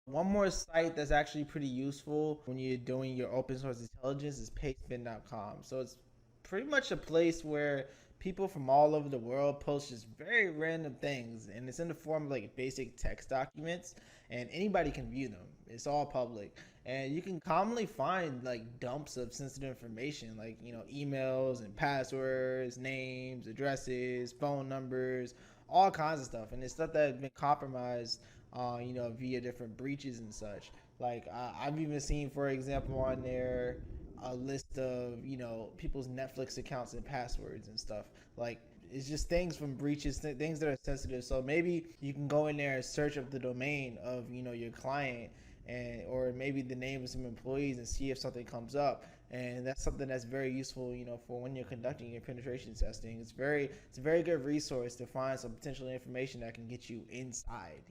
One more site that's actually pretty useful when you're doing your open source intelligence is pastebin.com. So it's pretty much a place where people from all over the world post just very random things, and it's in the form of like basic text documents, and anybody can view them. It's all public, and you can commonly find like dumps of sensitive information, like emails and passwords, names, addresses, phone numbers, all kinds of stuff, and it's stuff that has been compromised, via different breaches and such. Like I've even seen, for example, on there a list of people's Netflix accounts and passwords and stuff. Like it's just things from breaches, things that are sensitive. So maybe you can go in there and search up the domain of your client, and or maybe the name of some employees, and see if something comes up. And that's something that's very useful, for when you're conducting your penetration testing. It's a very good resource to find some potential information that can get you inside.